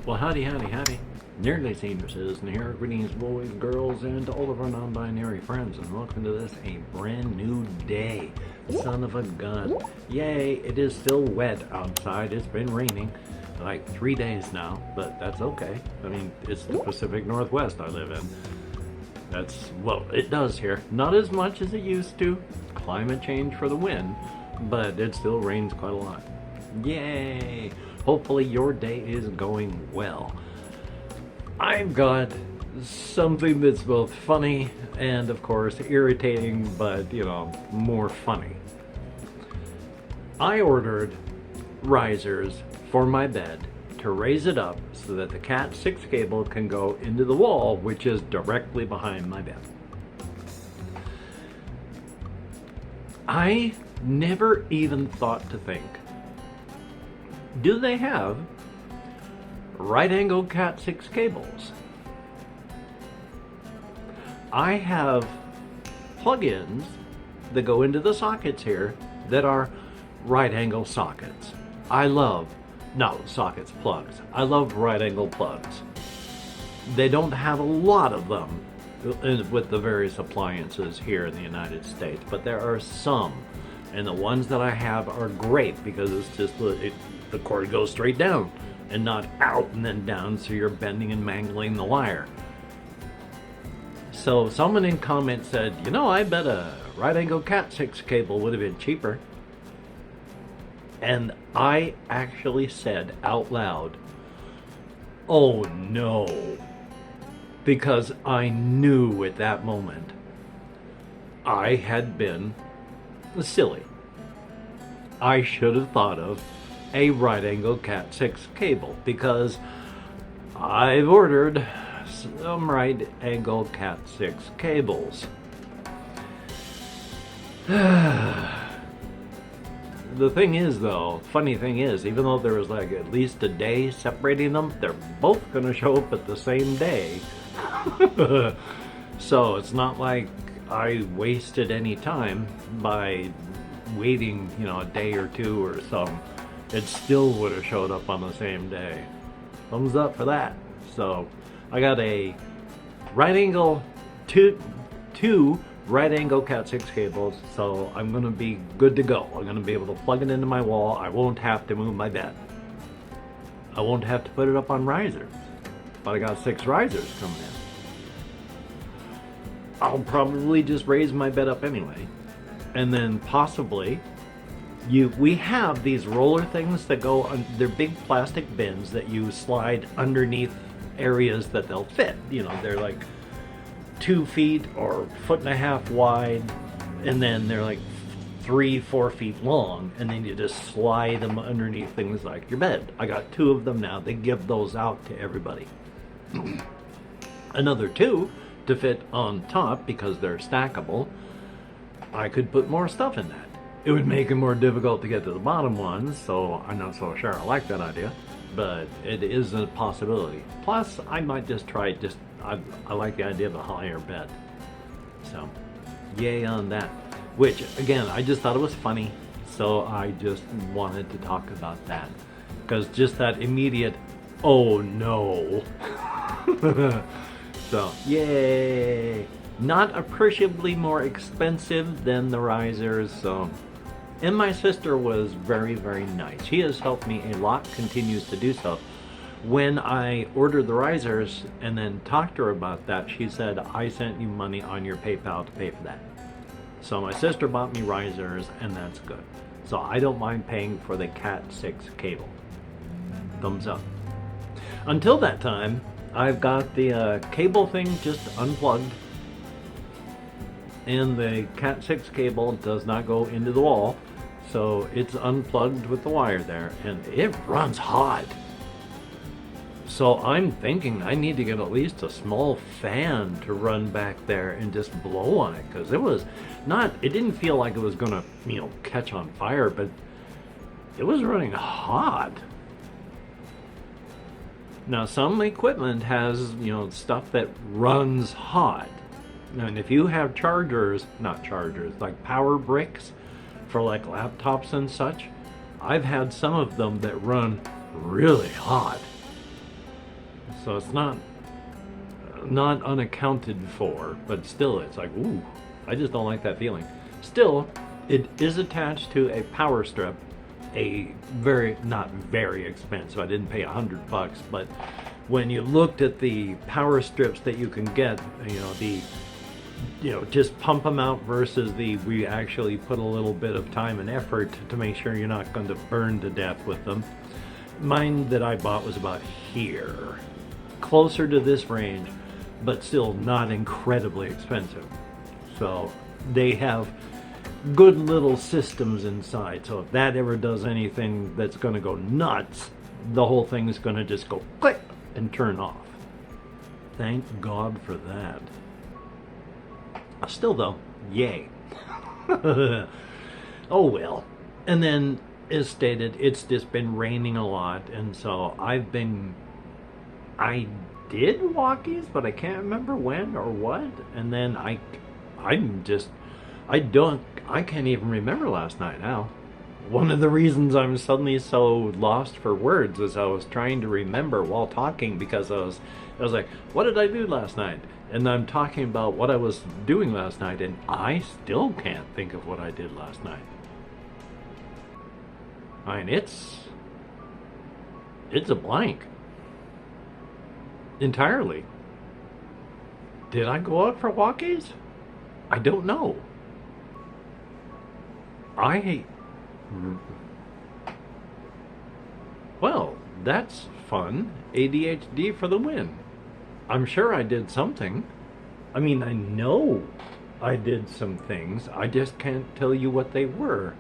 Well, howdy, howdy, howdy. Nearly senior citizen here. Greetings, boys, girls, and to all of our non-binary friends, and welcome to this, a brand new day. Son of a gun. Yay, it is still wet outside. It's been raining like 3 days now, but that's okay. I mean, it's the Pacific Northwest I live in. That's, well, it does here. Not as much as it used to. Climate change for the win, but it still rains quite a lot. Yay! Hopefully your day is going well. I've got something that's both funny and, of course, irritating, but, you know, more funny. I ordered risers for my bed to raise it up so that the Cat 6 cable can go into the wall, which is directly behind my bed. I never even thought to think, do they have right-angled Cat 6 cables? I have plug-ins that go into the sockets here that are right-angle sockets. I love, no, sockets, plugs. I love right-angle plugs. They don't have a lot of them with the various appliances here in the United States, but there are some. And the ones that I have are great because it's just, the cord goes straight down and not out and then down, so you're bending and mangling the wire. So someone in comments said, you know, I bet a right-angle Cat 6 cable would have been cheaper. And I actually said out loud, oh no, because I knew at that moment I had been silly. I should have thought of a right-angle Cat 6 cable because I've ordered some right-angle Cat 6 cables. The thing is, though, funny thing is, even though there was like at least a day separating them, they're both going to show up at the same day. So it's not like I wasted any time by waiting, you know, a day or two or something. It still would have showed up on the same day. Thumbs up for that. So I got a right-angle, two right-angle Cat 6 cables, so I'm going to be good to go. I'm going to be able to plug it into my wall. I won't have to move my bed. I won't have to put it up on risers. But I got 6 risers coming in. I'll probably just raise my bed up anyway. And then possibly, we have these roller things that go on, they're big plastic bins that you slide underneath areas that they'll fit. You know, they're like 2 feet or 1.5 feet wide, and then they're like 3-4 feet long, and then you just slide them underneath things like your bed. I got 2 of them now. They give those out to everybody. Another 2 to fit on top because they're stackable. I could put more stuff in that. It would make it more difficult to get to the bottom ones, so I'm not so sure I like that idea, but it is a possibility. Plus, I might just try I like the idea of a higher bed. So, yay on that. Which, again, I just thought it was funny, so I just wanted to talk about that. Because just that immediate, oh no. So, yay. Not appreciably more expensive than the risers, so. And my sister was very, very nice. She has helped me a lot, continues to do so. When I ordered the risers and then talked to her about that, she said, I sent you money on your PayPal to pay for that. So my sister bought me risers, and that's good. So I don't mind paying for the Cat 6 cable. Thumbs up. Until that time, I've got the cable thing just unplugged. And the Cat 6 cable does not go into the wall. So it's unplugged with the wire there, and it runs hot. So I'm thinking I need to get at least a small fan to run back there and just blow on it, because it didn't feel like it was gonna, you know, catch on fire, but it was running hot. Now some equipment has, you know, stuff that runs hot. And if you have like power bricks for like laptops and such, I've had some of them that run really hot. So it's not unaccounted for, but still it's like, ooh, I just don't like that feeling. Still, it is attached to a power strip, a not very expensive. I didn't pay $100, but when you looked at the power strips that you can get, just pump them out versus we actually put a little bit of time and effort to make sure you're not going to burn to death with them. Mine that I bought was about here, closer to this range, but still not incredibly expensive. So they have good little systems inside. So if that ever does anything that's going to go nuts, the whole thing is going to just go click and turn off. Thank God for that. Still though, yay. Oh well. And then, as stated, it's just been raining a lot, and so I did walkies, but I can't remember when or what. And then I can't even remember last night now. One of the reasons I'm suddenly so lost for words is I was trying to remember while talking, because I was like, what did I do last night? And I'm talking about what I was doing last night, and I still can't think of what I did last night. I mean, it's a blank. Entirely. Did I go out for walkies? I don't know. Well, that's fun. ADHD for the win. I'm sure I did something. I mean, I know I did some things. I just can't tell you what they were,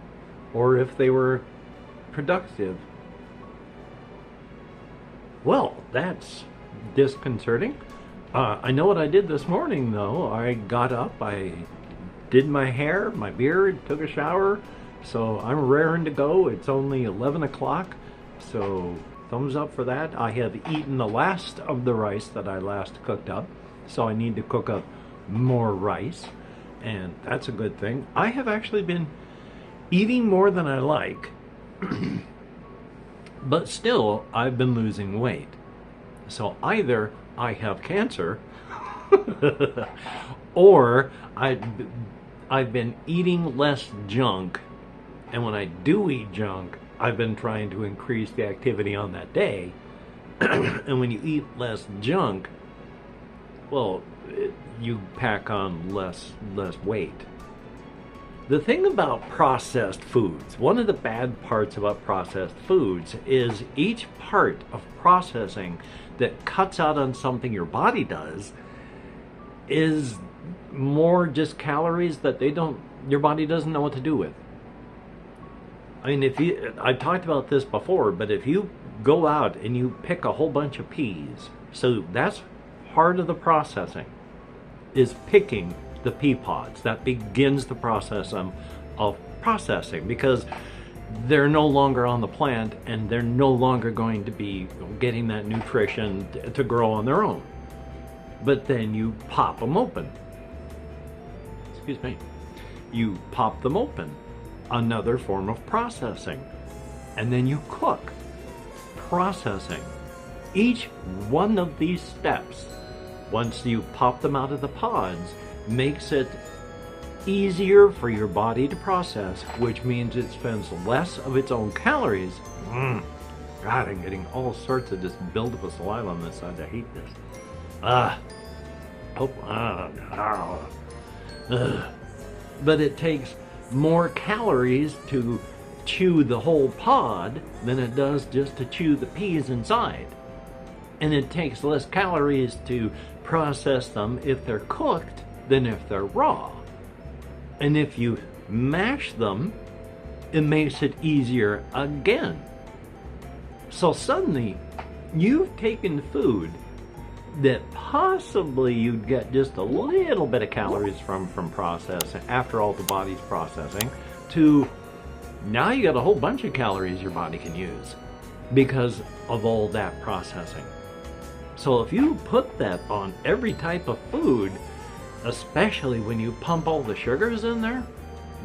or if they were productive. Well, that's disconcerting. I know what I did this morning, though. I got up, I did my hair, my beard, took a shower, so I'm raring to go. It's only 11 o'clock, so thumbs up for that. I have eaten the last of the rice that I last cooked up, so I need to cook up more rice, and that's a good thing. I have actually been eating more than I like, but still, I've been losing weight. So either I have cancer, or I've been eating less junk, and when I do eat junk, I've been trying to increase the activity on that day. And when you eat less junk, well, you pack on less weight. The thing about processed foods, one of the bad parts about processed foods is each part of processing that cuts out on something your body does is more just calories that your body doesn't know what to do with. I mean, I've talked about this before, but if you go out and you pick a whole bunch of peas, so that's part of the processing, is picking the pea pods. That begins the process of processing, because they're no longer on the plant and they're no longer going to be getting that nutrition to grow on their own. But then you pop them open. Excuse me. You pop them open. Another form of processing. And then you cook. Processing. Each one of these steps, once you pop them out of the pods, makes it easier for your body to process, which means it spends less of its own calories. God, I'm getting all sorts of just buildup of saliva on this side. I hate this. But it takes more calories to chew the whole pod than it does just to chew the peas inside. And it takes less calories to process them if they're cooked than if they're raw. And if you mash them, it makes it easier again. So suddenly, you've taken food that possibly you'd get just a little bit of calories from processing, after all the body's processing, to now you got a whole bunch of calories your body can use because of all that processing. So if you put that on every type of food, especially when you pump all the sugars in there,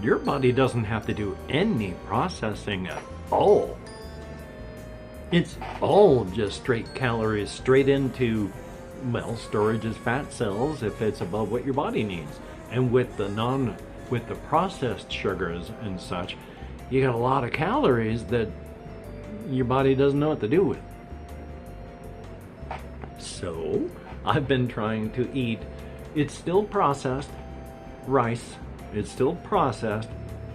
your body doesn't have to do any processing at all. It's all just straight calories straight into, well, storage as fat cells if it's above what your body needs. And with the processed sugars and such, you got a lot of calories that your body doesn't know what to do with. So I've been trying to eat, it's still processed rice, it's still processed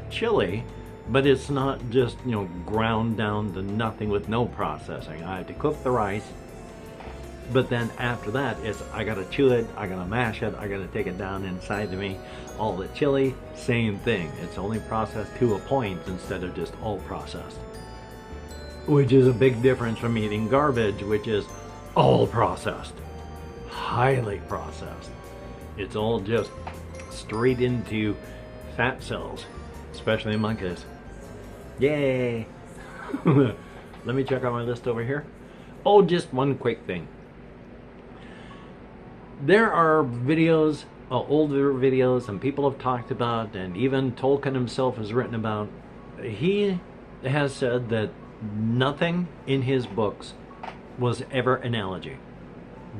chili, but it's not just, ground down to nothing with no processing. I have to cook the rice, but then after that, I gotta chew it, I gotta mash it, I gotta take it down inside of me. All the chili, same thing. It's only processed to a point instead of just all processed. Which is a big difference from eating garbage, which is all processed. Highly processed. It's all just straight into fat cells, especially in my case. Yay! Let me check out my list over here. Oh, just one quick thing. There are videos, older videos, and people have talked about, and even Tolkien himself has written about. He has said that nothing in his books was ever analogy.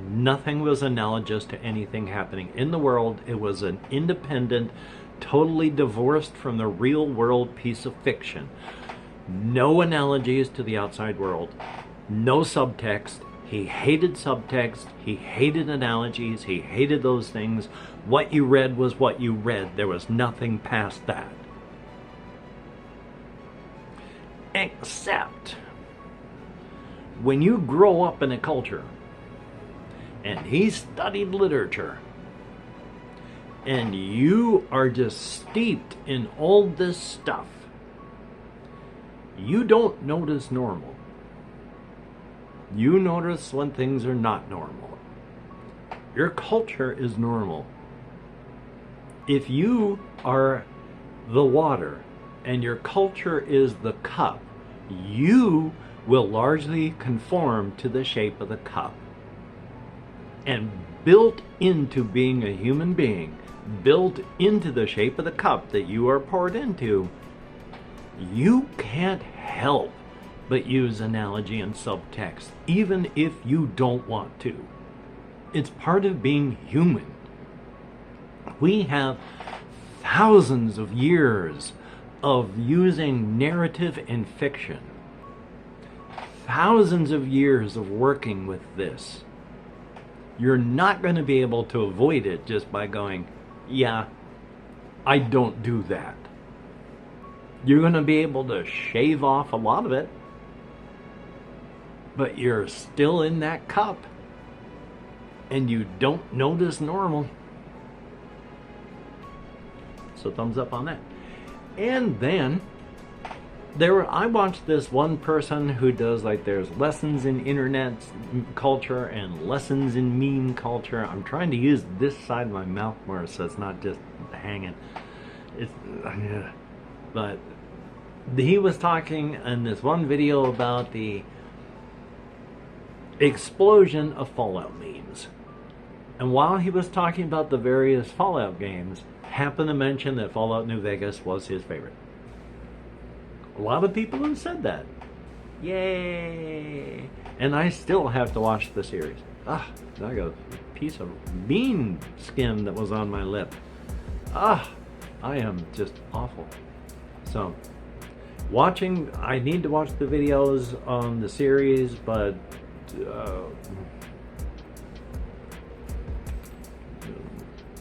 Nothing was analogous to anything happening in the world. It was an independent, totally divorced from the real world piece of fiction. No analogies to the outside world. No subtext. He hated subtext. He hated analogies. He hated those things. What you read was what you read. There was nothing past that. Except when you grow up in a culture, and he studied literature, and you are just steeped in all this stuff, you don't notice normal. You notice when things are not normal. Your culture is normal. If you are the water and your culture is the cup, you will largely conform to the shape of the cup. And built into being a human being, built into the shape of the cup that you are poured into, you can't help but use analogy and subtext, even if you don't want to. It's part of being human. We have thousands of years of using narrative and fiction. Thousands of years of working with this. You're not going to be able to avoid it just by going, yeah, I don't do that. You're going to be able to shave off a lot of it, but you're still in that cup, and you don't notice normal. So thumbs up on that. And then I watched this one person who does, like, there's lessons in internet culture and lessons in meme culture. I'm trying to use this side of my mouth more so it's not just hanging. But he was talking in this one video about the explosion of Fallout memes. And while he was talking about the various Fallout games, happened to mention that Fallout New Vegas was his favorite. A lot of people have said that. Yay! And I still have to watch the series. I got a piece of bean skin that was on my lip. I am just awful. So, I need to watch the videos on the series, but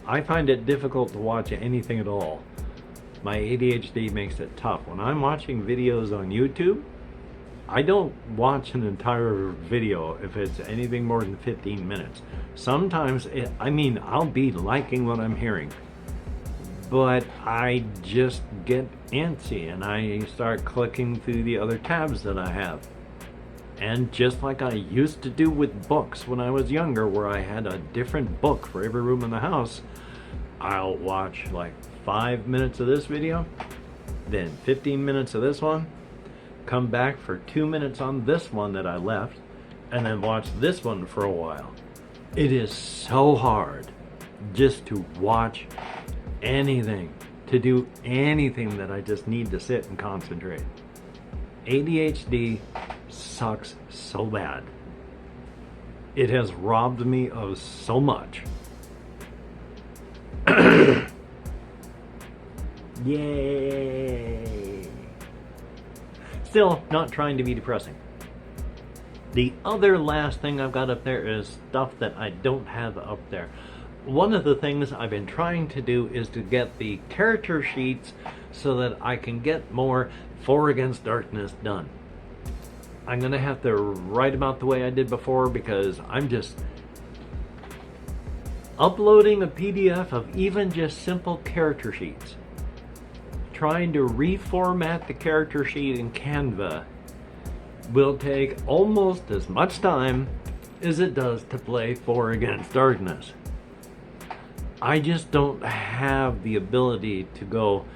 I find it difficult to watch anything at all. My ADHD makes it tough. When I'm watching videos on YouTube, I don't watch an entire video if it's anything more than 15 minutes. Sometimes, I'll be liking what I'm hearing, but I just get antsy and I start clicking through the other tabs that I have. And just like I used to do with books when I was younger, where I had a different book for every room in the house, I'll watch like 5 minutes of this video, then 15 minutes of this one, come back for 2 minutes on this one that I left, and then watch this one for a while. It is so hard just to watch anything, to do anything that I just need to sit and concentrate. ADHD sucks so bad. It has robbed me of so much. Yay! Still, not trying to be depressing. The other last thing I've got up there is stuff that I don't have up there. One of the things I've been trying to do is to get the character sheets so that I can get more For Against Darkness done. I'm going to have to write about the way I did before, because I'm just uploading a PDF of even just simple character sheets. Trying to reformat the character sheet in Canva will take almost as much time as it does to play For Against Darkness. I just don't have the ability to go,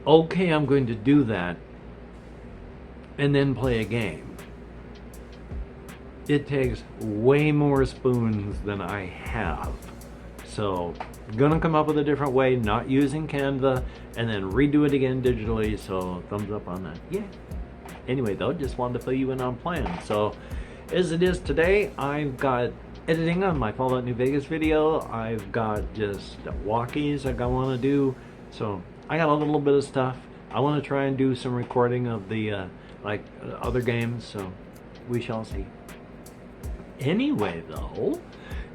okay, I'm going to do that, and then play a game. It takes way more spoons than I have. So, gonna come up with a different way, not using Canva, and then redo it again digitally, so thumbs up on that. Yeah. Anyway though, just wanted to fill you in on plans. So, as it is today, I've got editing on my Fallout New Vegas video. I've got just walkies I want to do. So, I got a little bit of stuff. I want to try and do some recording of the, other games, so we shall see. Anyway though,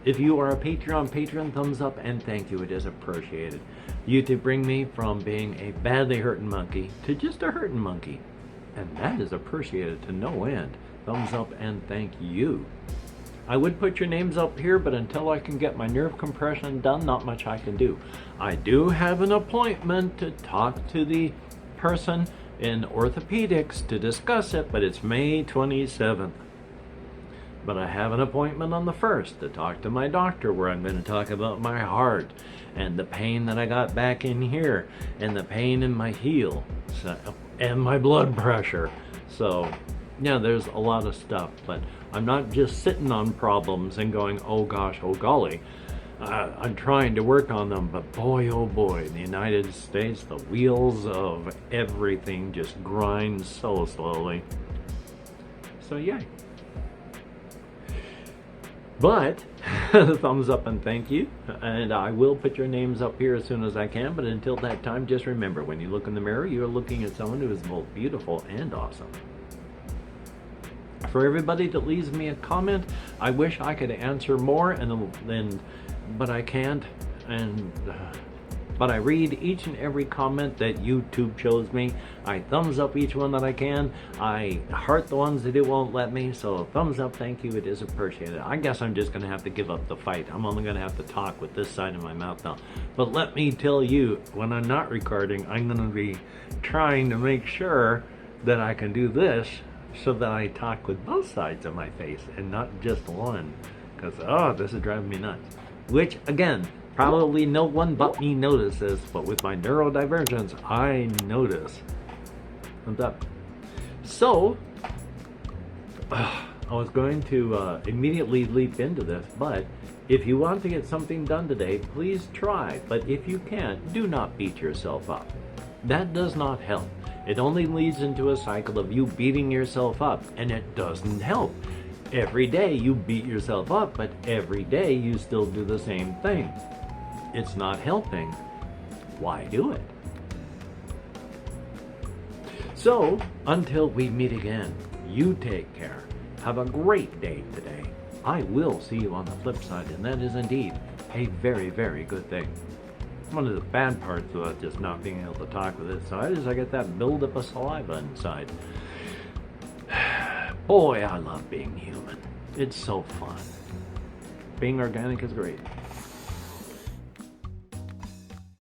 if you are a patron, thumbs up and thank you, it is appreciated. You to bring me from being a badly hurting monkey to just a hurting monkey, and that is appreciated to no end. Thumbs up and thank you. I would put your names up here, but until I can get my nerve compression done, not much I can do. I do have an appointment to talk to the person in orthopedics to discuss it, but it's May 27th. But I have an appointment on the 1st to talk to my doctor, where I'm going to talk about my heart and the pain that I got back in here and the pain in my heel and my blood pressure. So yeah, there's a lot of stuff, but I'm not just sitting on problems and going, oh gosh, oh golly. I'm trying to work on them, but boy, oh boy, in the United States, the wheels of everything just grind so slowly. So yay. But, thumbs up and thank you, and I will put your names up here as soon as I can, but until that time, just remember, when you look in the mirror, you're looking at someone who is both beautiful and awesome. For everybody that leaves me a comment, I wish I could answer more, but I can't, but I read each and every comment that YouTube shows me. I thumbs up each one that I can. I heart the ones that it won't let me, so thumbs up, thank you, it is appreciated. I guess I'm just going to have to give up the fight. I'm only going to have to talk with this side of my mouth now. But let me tell you, when I'm not recording, I'm going to be trying to make sure that I can do this so that I talk with both sides of my face and not just one. Because, oh, this is driving me nuts. Which, again, probably no one but me notices, but with my neurodivergence, I notice. Thumbs up. So, I was going to immediately leap into this, but if you want to get something done today, please try. But if you can't, do not beat yourself up. That does not help. It only leads into a cycle of you beating yourself up, and it doesn't help. Every day you beat yourself up, but every day you still do the same thing. It's not helping. Why do it? So, until we meet again, you take care. Have a great day today. I will see you on the flip side, and that is indeed a very, very good thing. One of the bad parts about just not being able to talk with this side is I get that buildup of saliva inside. Boy, I love being human. It's so fun. Being organic is great.